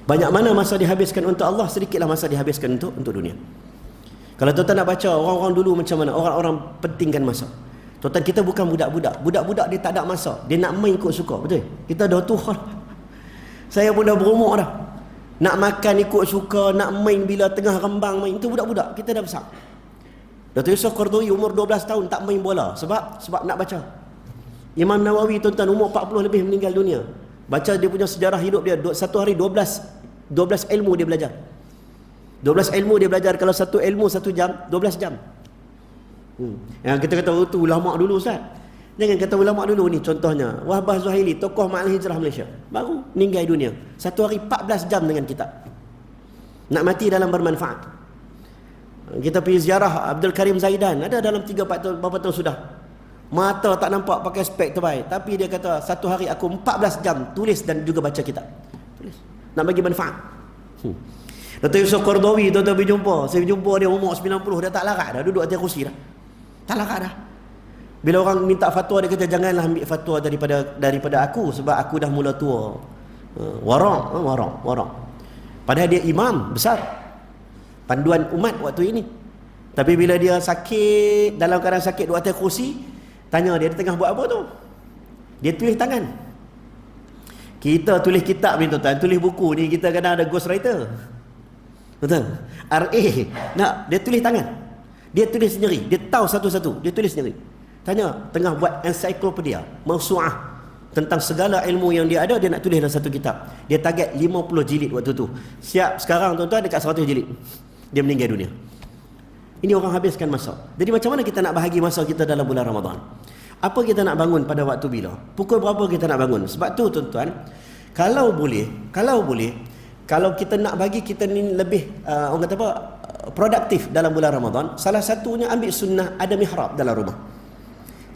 Banyak mana masa dihabiskan untuk Allah, sedikitlah masa dihabiskan untuk dunia. Kalau tuan-tuan nak baca orang-orang dulu macam mana, orang-orang pentingkan masa. Tuan-tuan, kita bukan budak-budak. Budak-budak dia tak ada masa, dia nak main ikut suka, betul? Kita dah tua. Saya pun dah berumur dah. Nak makan ikut suka, nak main bila tengah rembang main, itu budak-budak. Kita dah besar. Datuk Yusof Qaradawi umur 12 tahun tak main bola sebab nak baca. Imam Nawawi tuan-tuan umur 40 lebih meninggal dunia. Baca dia punya sejarah hidup dia, satu hari 12 ilmu dia belajar. 12 ilmu dia belajar. Kalau satu ilmu 1 jam, 12 jam. Yang kita kata tu ulama dulu, Ustaz. Jangan kata ulama dulu ni. Contohnya Wahbah Zuhaili, tokoh Ma'al Hijrah Malaysia, baru meninggal dunia, satu hari 14 jam dengan kitab. Nak mati dalam bermanfaat. Kita pergi ziarah Abdul Karim Zaidan, ada dalam 3-4 tahun, berapa tahun sudah, mata tak nampak, pakai spek terbaik, tapi dia kata satu hari aku 14 jam tulis dan juga baca kitab. Tulis nak bagi manfaat. Datuk Yusof Qaradawi, tuan-tuan berjumpa, saya berjumpa dia umur 90, dia tak larat dah, duduk atas kursi dah, tak larat dah. Bila orang minta fatwa, dia kata janganlah ambil fatwa daripada aku sebab aku dah mula tua. Warang. Padahal dia imam besar, panduan umat waktu ini. Tapi bila dia sakit, dalam keadaan sakit duduk atas kursi, tanya dia tengah buat apa tu? Dia tulis tangan. Kita tulis kitab ni tuan-tuan, tulis buku ni kita kadang ada ghostwriter. Betul? RA. Nak, dia tulis tangan. Dia tulis sendiri, dia tahu satu-satu, dia tulis sendiri. Tanya, tengah buat ensiklopedia, mausu'ah tentang segala ilmu yang dia ada, dia nak tulis dalam satu kitab. Dia target 50 jilid waktu tu. Siap sekarang tuan-tuan dekat 100 jilid. Dia meninggal dunia. Ini orang habiskan masa. Jadi macam mana kita nak bahagi masa kita dalam bulan Ramadan? Apa kita nak bangun pada waktu bila? Pukul berapa kita nak bangun? Sebab tu tuan-tuan, kalau boleh, kalau kita nak bagi kita ni lebih orang kata apa, produktif dalam bulan Ramadan, salah satunya ambil sunnah ada mihrab dalam rumah.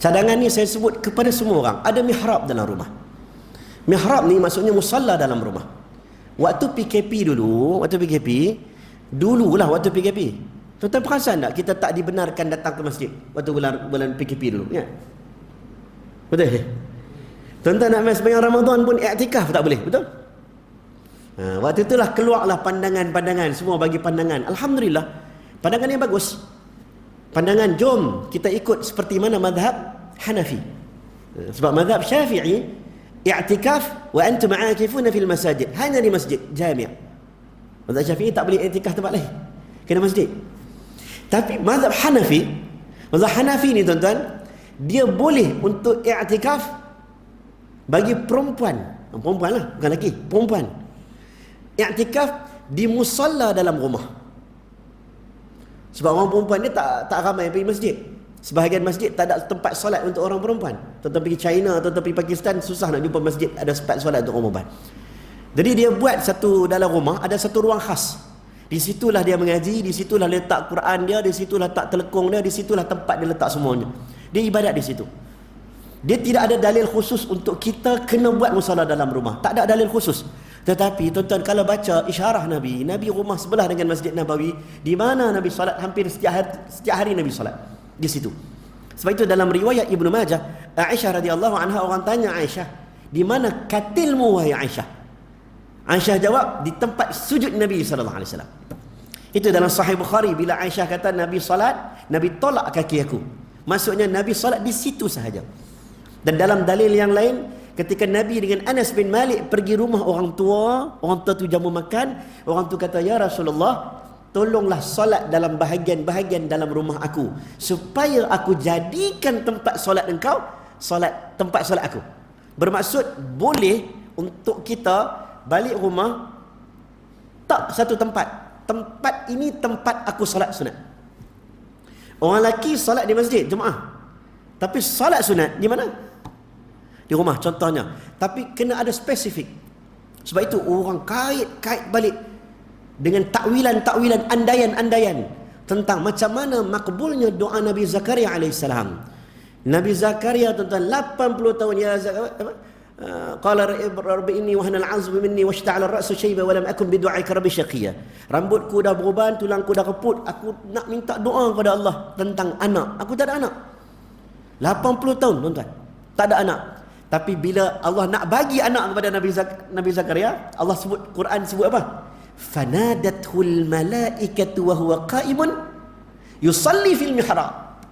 Cadangan ni saya sebut kepada semua orang, ada mihrab dalam rumah. Mihrab ni maksudnya musalla dalam rumah. Waktu PKP waktu PKP, tuan-tuan perasan tak kita tak dibenarkan datang ke masjid waktu bulan PKP dulu, ya? Betul? Tuan-tuan nak sembahyang Ramadan pun iktikaf tak boleh, betul? Waktu itulah keluarlah pandangan-pandangan, semua bagi pandangan. Alhamdulillah, pandangan yang bagus. Pandangan jom kita ikut seperti mana mazhab Hanafi. Sebab mazhab Syafi'i i'tikaf wa antum aakifuna fil masajid, hanya di masjid jami'. Mazhab Syafi'i tak boleh i'tikaf tempat lain, kena masjid. Tapi mazhab Hanafi ni tuan-tuan, dia boleh untuk i'tikaf bagi perempuan lah, bukan lelaki, perempuan. I'tikaf di musalla dalam rumah. Sebab orang perempuan ni tak ramai pergi masjid. Sebahagian masjid tak ada tempat solat untuk orang perempuan. Tuan-tuan pergi China, tuan-tuan pergi Pakistan, susah nak jumpa masjid ada tempat solat untuk orang perempuan. Jadi dia buat satu dalam rumah, ada satu ruang khas. Di situlah dia mengaji, di situlah letak Quran dia, di situlah letak telekung dia, di situlah tempat dia letak semuanya. Dia ibadat di situ. Dia tidak ada dalil khusus untuk kita kena buat musalla dalam rumah. Tak ada dalil khusus. Tetapi tuan-tuan, kalau baca isyarah Nabi rumah sebelah dengan Masjid Nabawi, di mana Nabi salat hampir setiap hari Nabi salat di situ. Sebab itu dalam riwayat Ibnu Majah, Aisyah radhiyallahu anha, orang tanya Aisyah, di mana katilmu wahai Aisyah? Aisyah jawab, di tempat sujud Nabi sallallahu alaihi wasallam. Itu dalam Sahih Bukhari, bila Aisyah kata Nabi salat, Nabi tolak kaki aku. Maksudnya Nabi salat di situ sahaja. Dan dalam dalil yang lain, ketika Nabi dengan Anas bin Malik pergi rumah orang tua tu jamu makan, orang tu kata, ya Rasulullah, tolonglah solat dalam bahagian-bahagian dalam rumah aku, supaya aku jadikan tempat solat engkau tempat solat aku. Bermaksud boleh untuk kita balik rumah tak satu tempat ini tempat aku solat sunat. Orang lelaki solat di masjid jemaah, tapi solat sunat di mana? Di rumah contohnya. Tapi kena ada spesifik. Sebab itu orang kait balik dengan takwilan, andaian tentang macam mana makbulnya doa Nabi Zakaria alaihissalam. Nabi Zakaria tuan-tuan 80 tahun, ya Zakaria, qala rabbi inni wahana al-'azmu minni washta'ala ar-ra'su shayba wa lam akun bi du'aika rabbi syaqiya. Rambutku dah beruban, tulangku dah keput, aku nak minta doa kepada Allah tentang anak. Aku tak ada anak. 80 tahun tuan-tuan, tak ada anak. Tapi bila Allah nak bagi anak kepada Nabi Zakaria, Allah sebut, Quran sebut apa? Fanadathul malaikatu wa huwa qa'imun yusalli fil mihrab.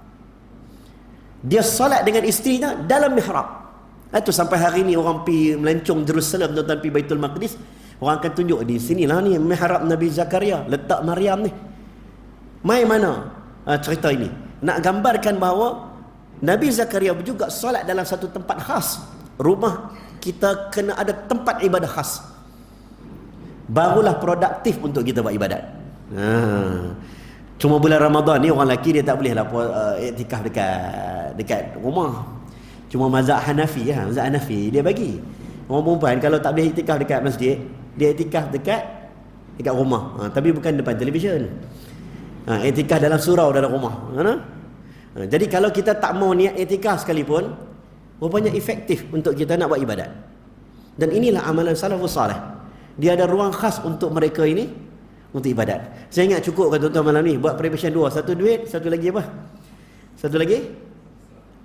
Dia solat dengan isterinya dalam mihrab. Itu sampai hari ni orang pergi melencong Jerusalem, tuan-tuan pergi Baitul Maqdis, orang akan tunjuk di sinilah ni mihrab Nabi Zakaria, letak Maryam ni. Mai mana cerita ini? Nak gambarkan bahawa Nabi Zakaria juga solat dalam satu tempat khas. Rumah kita kena ada tempat ibadah khas, barulah produktif untuk kita buat ibadat. Cuma bulan Ramadan ni orang lelaki dia tak boleh lah iktikaf dekat rumah. Cuma mazhab Hanafi, mazhab Hanafi dia bagi. Orang perempuan kalau tak boleh iktikaf dekat masjid, dia iktikaf dekat rumah. Tapi bukan depan televisyen. Iktikaf dalam surau dalam rumah. Jadi kalau kita tak mau niat iktikaf sekalipun, rupanya efektif untuk kita nak buat ibadat. Dan inilah amalan salafus salih. Dia ada ruang khas untuk mereka ini untuk ibadat. Saya ingat cukup kan tuan-tuan malam ni buat preparation dua. Satu duit, satu lagi apa? Satu lagi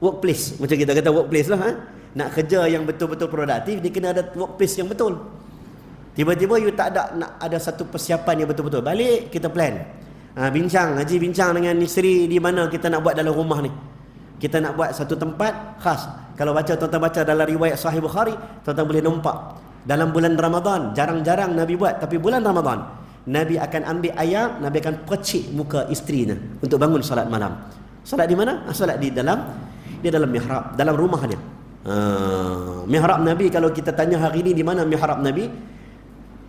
workplace. Macam kita kata workplace lah. Nak kerja yang betul-betul produktif, dia kena ada workplace yang betul. Tiba-tiba you tak ada nak ada satu persiapan yang betul-betul. Balik kita plan. Haji bincang dengan isteri di mana kita nak buat dalam rumah ni. Kita nak buat satu tempat khas. Kalau tuan-tuan baca dalam riwayat Sahih Bukhari, tuan-tuan boleh nampak dalam bulan Ramadan, jarang-jarang Nabi buat, tapi bulan Ramadan Nabi akan ambil ayam, Nabi akan percik muka isterinya untuk bangun solat malam. Solat di mana? Solat di dalam mihrab, dalam rumah dia. Mihrab Nabi, kalau kita tanya hari ini di mana mihrab Nabi?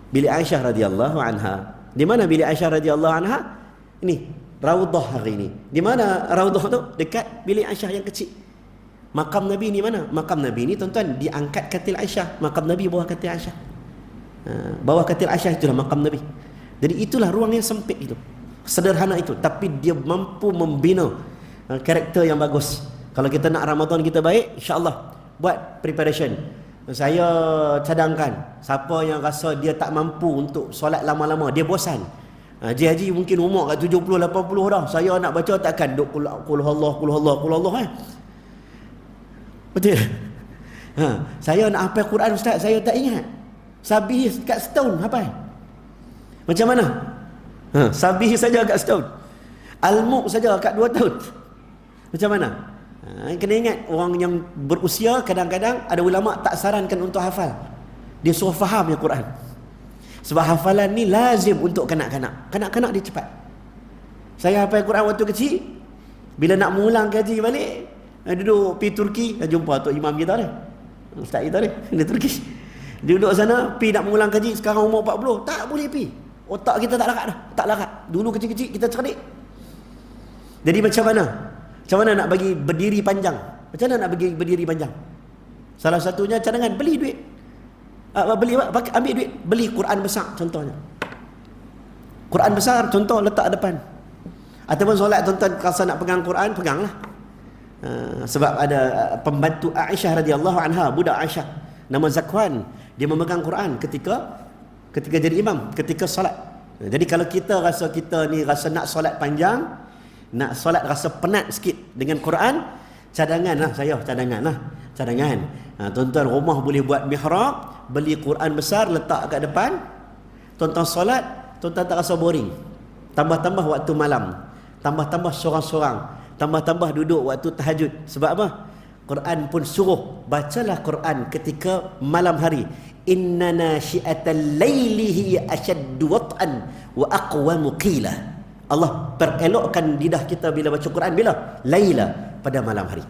Bilik Aisyah radhiyallahu anha. Di mana bilik Aisyah radhiyallahu anha? Ini Raudhah hari ini. Di mana Raudhah tu? Dekat bilik Aisyah yang kecil. Makam Nabi ni mana? Makam Nabi ni tuan-tuan diangkat katil Aisyah. Makam Nabi bawah katil Aisyah. Bawah katil Aisyah itulah makam Nabi. Jadi itulah ruang yang sempit itu. Sederhana itu, tapi dia mampu membina karakter yang bagus. Kalau kita nak Ramadan kita baik, insya-Allah buat preparation. Saya cadangkan siapa yang rasa dia tak mampu untuk solat lama-lama, dia bosan. Haji mungkin umur kat 70 80 dah. Saya nak baca takkan duk qul Allah Betul. Saya nak hafal Quran ustaz, saya tak ingat. Sabih kat setahun hafal. Macam mana? Sabih saja kat setahun. Al-Mulk saja kat 2 tahun. Macam mana? Kena ingat orang yang berusia kadang-kadang ada ulama tak sarankan untuk hafal. Dia suruh faham yang Quran. Sebab hafalan ni lazim untuk kanak-kanak. Kanak-kanak dia cepat. Saya hafal Quran waktu kecil, bila nak mengulang kaji balik, duduk pergi Turki, jumpa Tok Imam kita ni, Ustaz kita ni, dia Turki. Dia duduk sana, pergi nak mengulang kaji, sekarang umur 40, tak boleh pergi. Otak kita tak larat dah, tak larat. Dulu kecil-kecil kita cerdik. Jadi macam mana? Macam mana nak bagi berdiri panjang? Macam mana nak bagi berdiri panjang? Salah satunya cadangan, beli duit. Ambil duit, beli Quran besar contohnya. Quran besar contoh letak depan. Ataupun solat tuan-tuan rasa nak pegang Quran, peganglah. Sebab ada pembantu Aisyah radhiyallahu anha, budak Aisyah nama Zakwan, dia memegang Quran ketika jadi imam, ketika solat. Jadi kalau kita rasa kita ni rasa nak solat panjang, nak solat rasa penat sikit dengan Quran, cadanganlah saya, cadangan. Tuan-tuan rumah boleh buat mihrab, beli Quran besar letak kat depan. Tuan-tuan solat, tuan-tuan tak rasa boring. Tambah-tambah waktu malam, tambah-tambah sorang-sorang, tambah-tambah duduk waktu tahajud. Sebab apa? Quran pun suruh bacalah Quran ketika malam hari. Inna nashi'atal laili hiya ashaddu wat'an wa aqwamu qila. Allah perelokkan lidah kita bila baca Quran bila? Laila, pada malam hari.